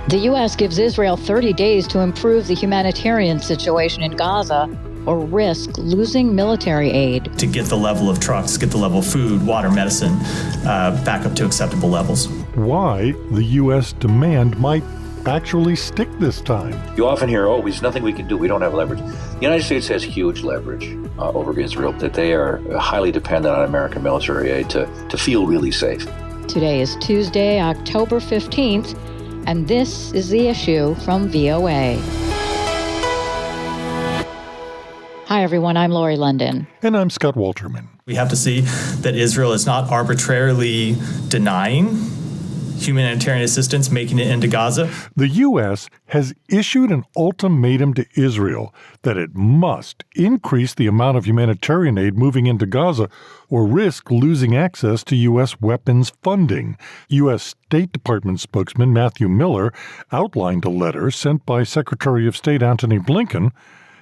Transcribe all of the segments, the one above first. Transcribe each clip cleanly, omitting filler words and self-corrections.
The U.S. gives Israel 30 days to improve the humanitarian situation in Gaza or risk losing military aid. To get the level of trucks, get the level of food, water, medicine back up to acceptable levels. Why the U.S. demand might actually stick this time. You often hear, there's nothing we can do. We don't have leverage. The United States has huge leverage over Israel, that they are highly dependent on American military aid to feel really safe. Today is Tuesday, October 15th, and this is The Issue from VOA. Hi, everyone. I'm Lori London. And I'm Scott Walterman. We have to see that Israel is not arbitrarily denying humanitarian assistance making it into Gaza. The U.S. has issued an ultimatum to Israel that it must increase the amount of humanitarian aid moving into Gaza or risk losing access to U.S. weapons funding. U.S. State Department spokesman Matthew Miller outlined a letter sent by Secretary of State Antony Blinken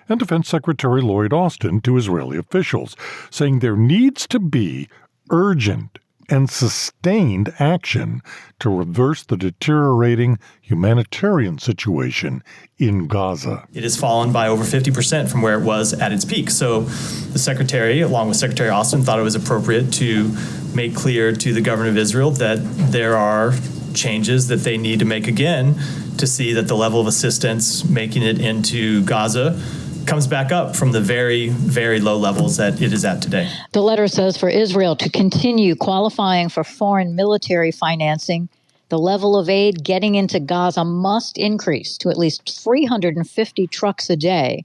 and Defense Secretary Lloyd Austin to Israeli officials, saying there needs to be urgent and sustained action to reverse the deteriorating humanitarian situation in Gaza. It has fallen by over 50% from where it was at its peak. So the Secretary, along with Secretary Austin, thought it was appropriate to make clear to the government of Israel that there are changes that they need to make again to see that the level of assistance making it into Gaza comes back up from the very, very low levels that it is at today. The letter says for Israel to continue qualifying for foreign military financing, the level of aid getting into Gaza must increase to at least 350 trucks a day.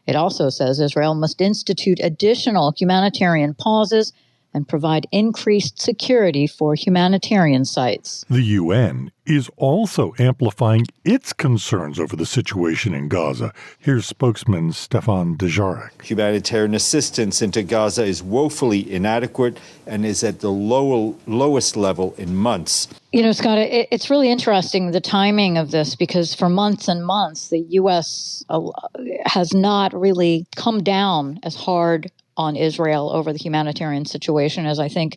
It also says Israel must institute additional humanitarian pauses and provide increased security for humanitarian sites. The UN is also amplifying its concerns over the situation in Gaza. Here's spokesman Stefan Dujarric. Humanitarian assistance into Gaza is woefully inadequate and is at the lowest level in months. You know, Scott, it's really interesting, the timing of this, because for months and months, the U.S. has not really come down as hard on Israel over the humanitarian situation as I think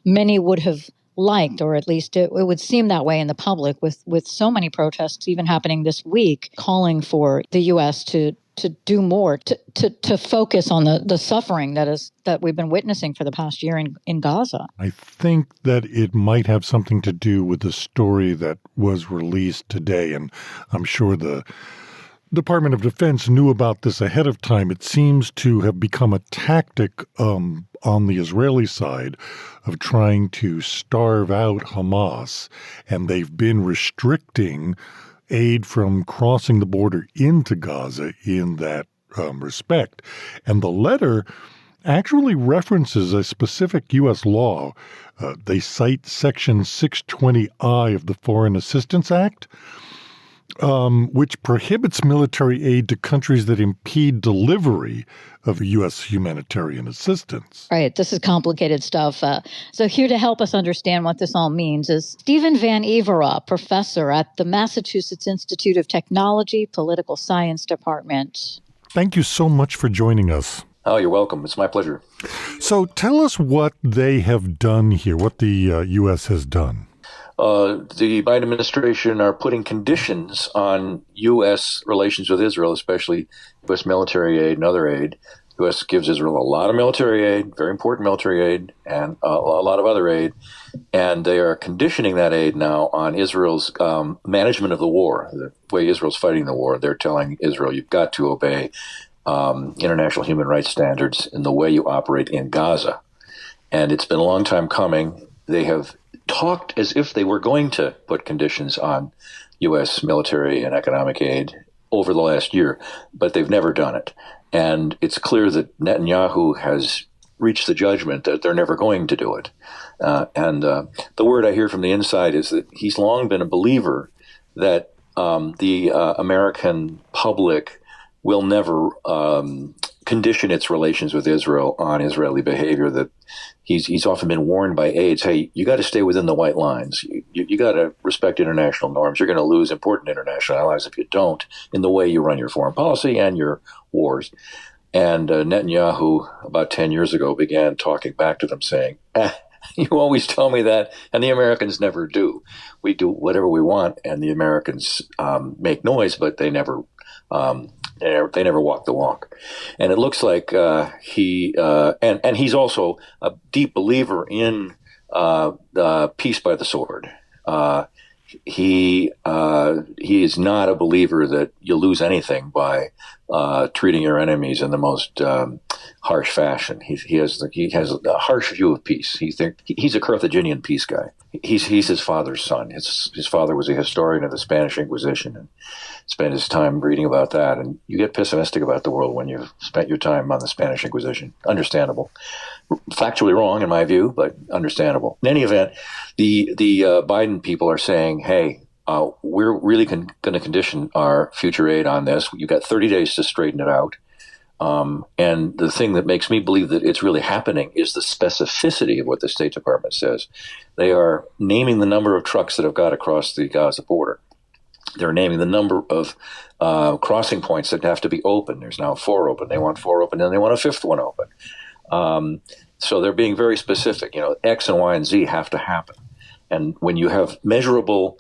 many would have liked, or at least it would seem that way in the public, with so many protests even happening this week, calling for the U.S. to do more, to focus on the suffering that we've been witnessing for the past year in Gaza. I think that it might have something to do with the story that was released today, and I'm sure the Department of Defense knew about this ahead of time. It seems to have become a tactic on the Israeli side of trying to starve out Hamas, and they've been restricting aid from crossing the border into Gaza in that respect. And the letter actually references a specific U.S. law. They cite Section 620I of the Foreign Assistance Act, which prohibits military aid to countries that impede delivery of U.S. humanitarian assistance. Right. This is complicated stuff. So here to help us understand what this all means is Stephen Van Evera, professor at the Massachusetts Institute of Technology, Political Science Department. Thank you so much for joining us. Oh, you're welcome. It's my pleasure. So tell us what they have done here, what the U.S. has done. The Biden administration are putting conditions on U.S. relations with Israel, especially U.S. military aid and other aid. The U.S. gives Israel a lot of military aid, very important military aid, and a lot of other aid. And they are conditioning that aid now on Israel's management of the war, the way Israel's fighting the war. They're telling Israel, you've got to obey international human rights standards in the way you operate in Gaza. And it's been a long time coming. They have talked as if they were going to put conditions on U.S. military and economic aid over the last year, but they've never done it. And it's clear that Netanyahu has reached the judgment that they're never going to do it. The word I hear from the inside is that he's long been a believer that the American public will never condition its relations with Israel on Israeli behavior, that he's often been warned by aides, hey, you got to stay within the white lines. You got to respect international norms. You're going to lose important international allies if you don't, in the way you run your foreign policy and your wars. And Netanyahu, about 10 years ago, began talking back to them saying, You always tell me that, and the Americans never do. We do whatever we want, and the Americans make noise, but um, they never walk the walk. And it looks like and he's also a deep believer in peace by the sword. He is not a believer that you lose anything by treating your enemies in the most harsh fashion. He has a harsh view of peace. He's a Carthaginian peace guy. He's his father's son. His father was a historian of the Spanish Inquisition and spent his time reading about that. And you get pessimistic about the world when you've spent your time on the Spanish Inquisition. Understandable. Factually wrong in my view, but understandable. In any event, the Biden people are saying, hey, we're really going to condition our future aid on this. You've got 30 days to straighten it out. And the thing that makes me believe that it's really happening is the specificity of what the State Department says. They are naming the number of trucks that have got across the Gaza border. They're naming the number of crossing points that have to be open. There's now 4 open. They want 4 open, and they want a 5th one open. So they're being very specific. X and Y and Z have to happen. And when you have measurable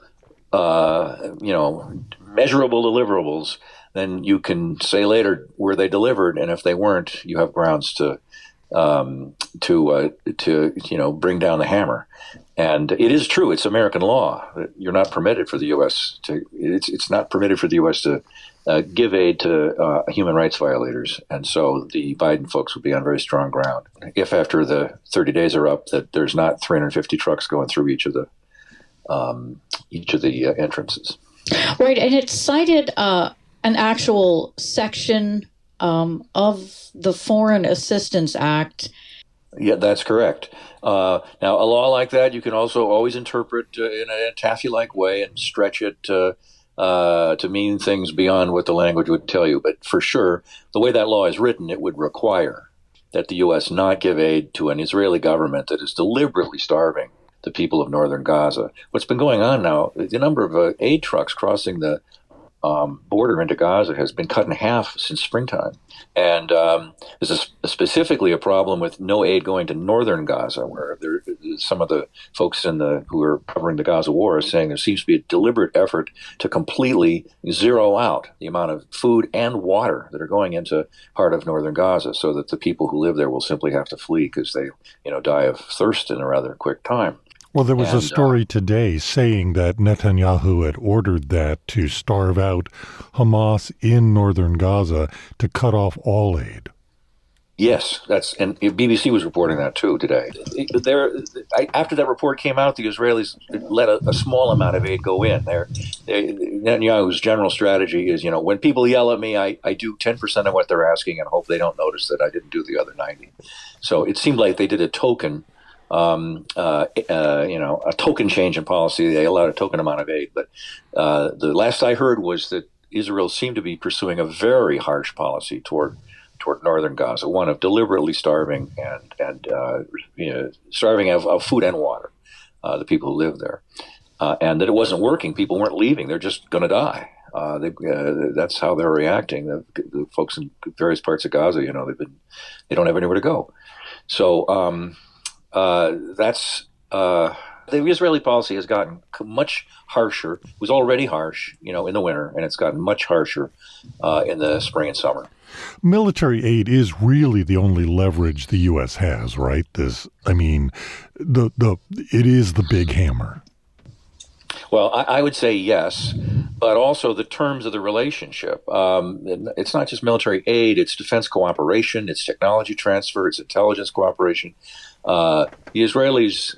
deliverables, then you can say later were they delivered, and if they weren't, you have grounds to bring down the hammer. And it is true; it's American law. You're not permitted for the U.S. to. It's not permitted for the U.S. to give aid to human rights violators, and so the Biden folks would be on very strong ground if, after the 30 days are up, that there's not 350 trucks going through each of the entrances. Right, and it cited an actual section of the Foreign Assistance Act. Yeah, that's correct. Now, a law like that you can also always interpret in a Taffy-like way and stretch it to mean things beyond what the language would tell you. But for sure, the way that law is written, it would require that the U.S. not give aid to an Israeli government that is deliberately starving the people of northern Gaza. What's been going on now, the number of aid trucks crossing the border into Gaza has been cut in half since springtime. And there's specifically a problem with no aid going to northern Gaza, where some of the folks who are covering the Gaza war are saying there seems to be a deliberate effort to completely zero out the amount of food and water that are going into part of northern Gaza, so that the people who live there will simply have to flee because they die of thirst in a rather quick time. Well, there was a story today saying that Netanyahu had ordered that to starve out Hamas in northern Gaza to cut off all aid. Yes, and BBC was reporting that too today. After that report came out, the Israelis let a small amount of aid go in. Netanyahu's general strategy is, when people yell at me, I do 10% of what they're asking and hope they don't notice that I didn't do the other 90. So it seemed like they did a token. A token change in policy. They allowed a token amount of aid. But the last I heard was that Israel seemed to be pursuing a very harsh policy toward northern Gaza, one of deliberately starving and starving of food and water the people who live there, and that it wasn't working. People weren't leaving; they're just going to die. That's how they're reacting. The folks in various parts of Gaza, they don't have anywhere to go. So. The Israeli policy has gotten much harsher. It was already harsh, in the winter, and it's gotten much harsher in the spring and summer. Military aid is really the only leverage the U.S. has, right? It is the big hammer. Well, I would say yes, but also the terms of the relationship. It's not just military aid; it's defense cooperation, it's technology transfer, it's intelligence cooperation. The Israelis,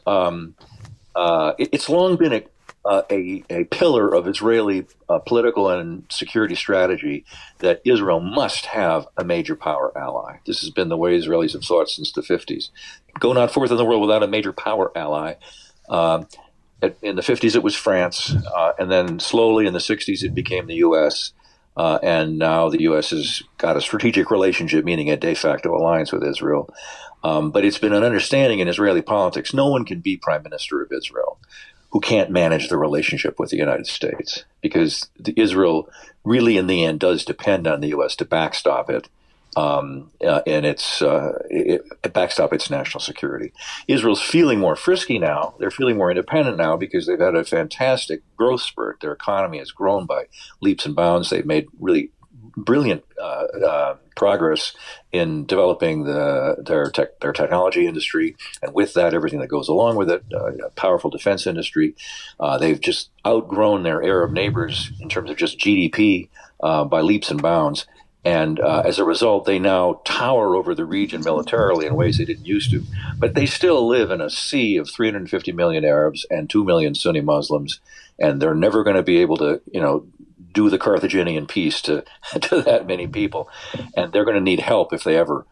it's long been a pillar of Israeli political and security strategy that Israel must have a major power ally. This has been the way Israelis have thought since the 50s. Go not forth in the world without a major power ally. In the 50s, it was France, and then slowly in the 60s, it became the U.S., and now the U.S. has got a strategic relationship, meaning a de facto alliance with Israel. But it's been an understanding in Israeli politics. No one can be prime minister of Israel who can't manage the relationship with the United States, because Israel really, in the end, does depend on the U.S. to backstop it and it backstop its national security. Israel's feeling more frisky now. They're feeling more independent now because they've had a fantastic growth spurt. Their economy has grown by leaps and bounds. They've made really brilliant progress in developing their technology industry, and with that, everything that goes along with it, a powerful defense industry. They've just outgrown their Arab neighbors in terms of just GDP by leaps and bounds. And as a result, they now tower over the region militarily in ways they didn't used to. But they still live in a sea of 350 million Arabs and 2 million Sunni Muslims, and they're never going to be able to, do the Carthaginian peace to that many people, and they're going to need help if they ever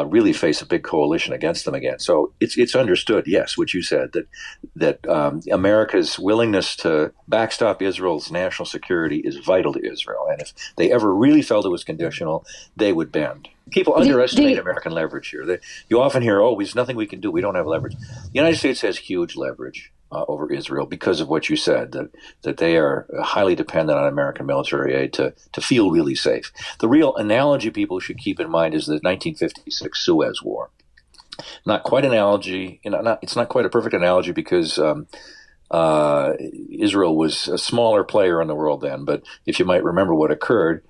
really face a big coalition against them again. So it's understood, yes, what you said, that America's willingness to backstop Israel's national security is vital to Israel, and if they ever really felt it was conditional, they would bend. People underestimate American leverage here. You often hear, there's nothing we can do. We don't have leverage. The United States has huge leverage over Israel because of what you said, that they are highly dependent on American military aid to feel really safe. The real analogy people should keep in mind is the 1956 Suez War. Not quite an analogy, it's not quite a perfect analogy because Israel was a smaller player in the world then, but if you might remember what occurred,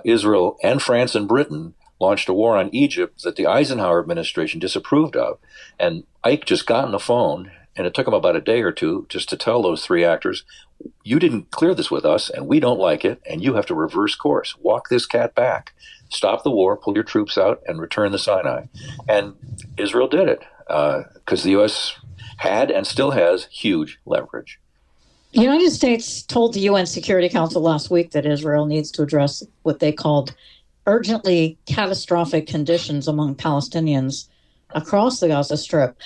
Israel and France and Britain launched a war on Egypt that the Eisenhower administration disapproved of, and Ike just got on the phone, and it took him about a day or two just to tell those three actors, you didn't clear this with us, and we don't like it, and you have to reverse course. Walk this cat back. Stop the war, pull your troops out, and return the Sinai. And Israel did it because the U.S. had and still has huge leverage. The United States told the UN Security Council last week that Israel needs to address what they called urgently catastrophic conditions among Palestinians across the Gaza Strip.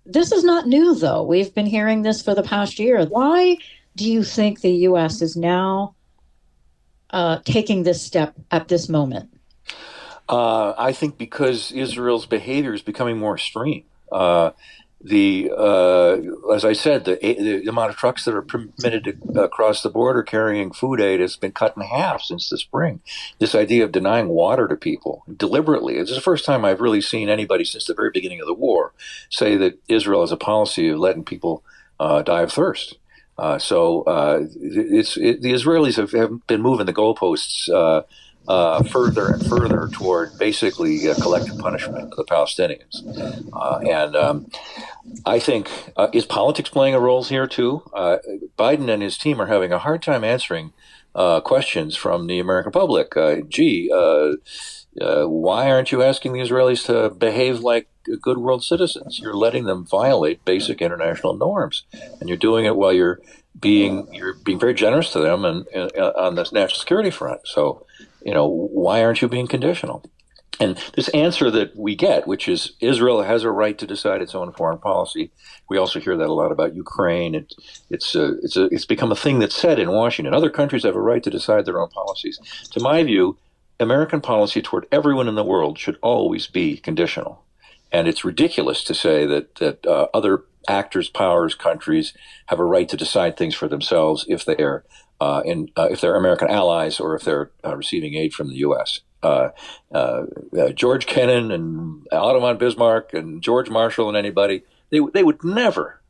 This is not new, though. We've been hearing this for the past year. Why do you think the U.S. is now taking this step at this moment? I think because Israel's behavior is becoming more extreme. As I said, the amount of trucks that are permitted to cross the border carrying food aid has been cut in half since the spring. This idea of denying water to people deliberately, it's the first time I've really seen anybody since the very beginning of the war say that Israel has a policy of letting people die of thirst. The Israelis have been moving the goalposts further and further toward basically collective punishment of the Palestinians. I think, is politics playing a role here too? Biden and his team are having a hard time answering questions from the American public. Why aren't you asking the Israelis to behave like good world citizens? You're letting them violate basic international norms, and you're doing it while you're being very generous to them and on this national security front. So, why aren't you being conditional? And this answer that we get, which is Israel has a right to decide its own foreign policy. We also hear that a lot about Ukraine. It's become a thing that's said in Washington. Other countries have a right to decide their own policies. To my view, American policy toward everyone in the world should always be conditional. And it's ridiculous to say that other actors, powers, countries have a right to decide things for themselves if they are if they're American allies or if they're receiving aid from the U.S. George Kennan and Otto von Bismarck and George Marshall and anybody, they would never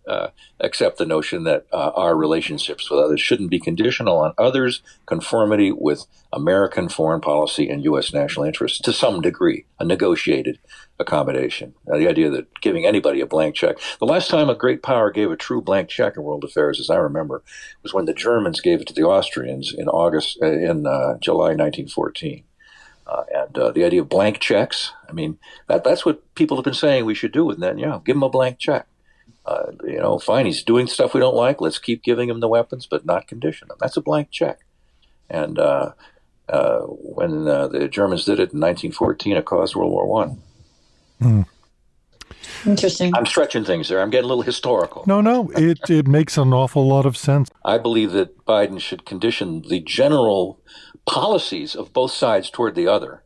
accept the notion that our relationships with others shouldn't be conditional on others' conformity with American foreign policy and U.S. national interests to some degree, a negotiated accommodation. The idea that giving anybody a blank check. The last time a great power gave a true blank check in world affairs, as I remember, was when the Germans gave it to the Austrians in July 1914. The idea of blank checks, I mean, that's what people have been saying we should do with Netanyahu. Give him a blank check. Fine, he's doing stuff we don't like. Let's keep giving him the weapons, but not condition them. That's a blank check. And when the Germans did it in 1914, it caused World War I. Interesting. I'm stretching things there. I'm getting a little historical. No, it makes an awful lot of sense. I believe that Biden should condition the general policies of both sides toward the other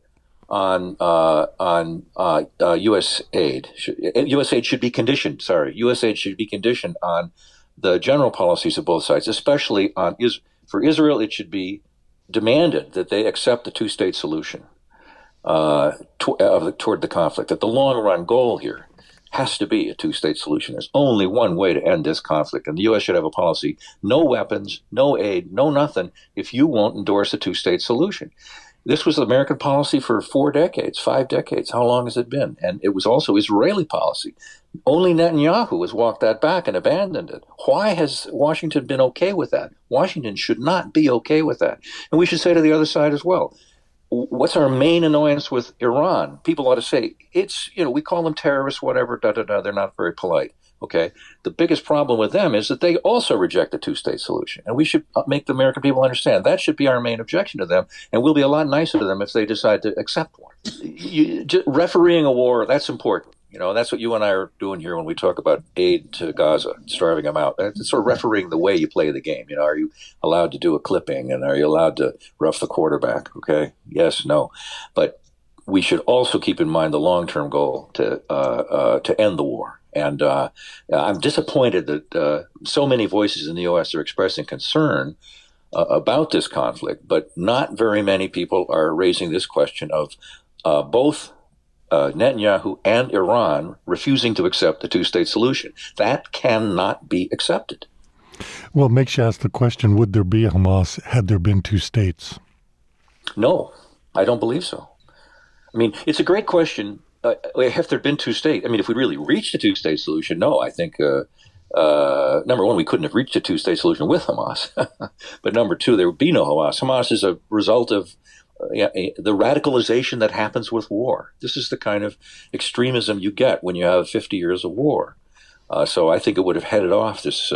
on U.S. aid. U.S. aid should be conditioned. U.S. aid should be conditioned on the general policies of both sides, especially for Israel. It should be demanded that they accept the two-state solution. toward the conflict, that the long-run goal here has to be a two-state solution. There's only one way to end this conflict, and the U.S. should have a policy: no weapons, no aid, no nothing, if you won't endorse a two-state solution. This was American policy for 4 decades, 5 decades. How long has it been? And it was also Israeli policy. Only Netanyahu has walked that back and abandoned it. Why has Washington been okay with that? Washington should not be okay with that. And we should say to the other side as well, what's our main annoyance with Iran? People ought to say, we call them terrorists, whatever, they're not very polite. Okay. The biggest problem with them is that they also reject the two-state solution. And we should make the American people understand that should be our main objection to them. And we'll be a lot nicer to them if they decide to accept one. Refereeing a war, that's important. That's what you and I are doing here when we talk about aid to Gaza, starving them out. It's sort of refereeing the way you play the game. Are you allowed to do a clipping, and are you allowed to rough the quarterback? Okay. Yes, no. But we should also keep in mind the long-term goal to end the war. And I'm disappointed that so many voices in the U.S. are expressing concern about this conflict, but not very many people are raising this question of both Netanyahu and Iran refusing to accept the two-state solution. That cannot be accepted. Well, it makes you ask the question, would there be a Hamas had there been two states? No, I don't believe so. I mean, it's a great question. Have there been two states? I mean, if we really reached a two-state solution, no. I think, number one, we couldn't have reached a two-state solution with Hamas. But number two, there would be no Hamas. Hamas is a result of the radicalization that happens with war. This is the kind of extremism you get when you have 50 years of war. So I think it would have headed off this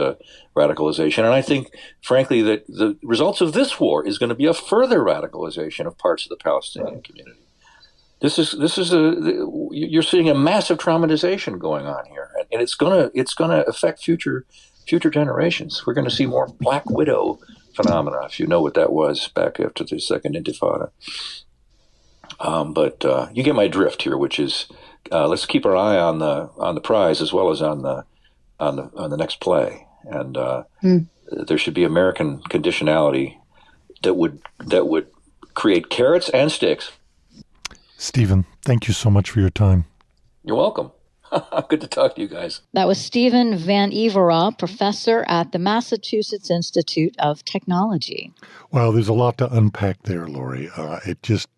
radicalization. And I think, frankly, that the results of this war is going to be a further radicalization of parts of the Palestinian community. You're seeing a massive traumatization going on here, and it's gonna affect future generations. We're going to see more Black Widow phenomena, if you know what that was back after the Second Intifada. But you get my drift here, which is let's keep our eye on the prize as well as on the next play, and there should be American conditionality that would create carrots and sticks. Stephen, thank you so much for your time. You're welcome. Good to talk to you guys. That was Stephen Van Evera, professor at the Massachusetts Institute of Technology. Well, there's a lot to unpack there, Lori. It just,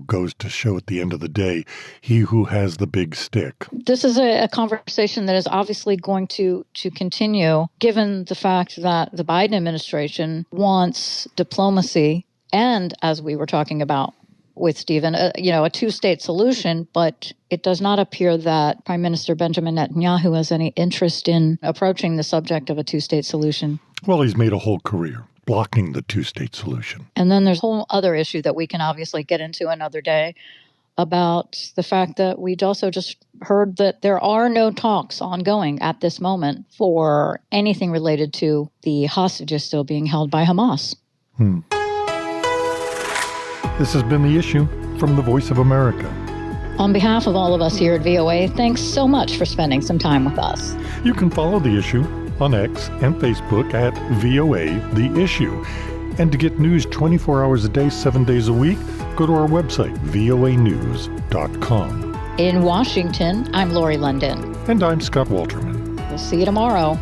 goes to show at the end of the day, he who has the big stick. This is a conversation that is obviously going to continue, given the fact that the Biden administration wants diplomacy and, as we were talking about with Stephen, a two-state solution, but it does not appear that Prime Minister Benjamin Netanyahu has any interest in approaching the subject of a two-state solution. Well, he's made a whole career blocking the two-state solution. And then there's a whole other issue that we can obviously get into another day about the fact that we'd also just heard that there are no talks ongoing at this moment for anything related to the hostages still being held by Hamas. This has been The Issue from the Voice of America. On behalf of all of us here at VOA, thanks so much for spending some time with us. You can follow The Issue on X and Facebook at VOA The Issue. And to get news 24 hours a day, 7 days a week, go to our website, voanews.com. In Washington, I'm Lori London. And I'm Scott Walterman. We'll see you tomorrow.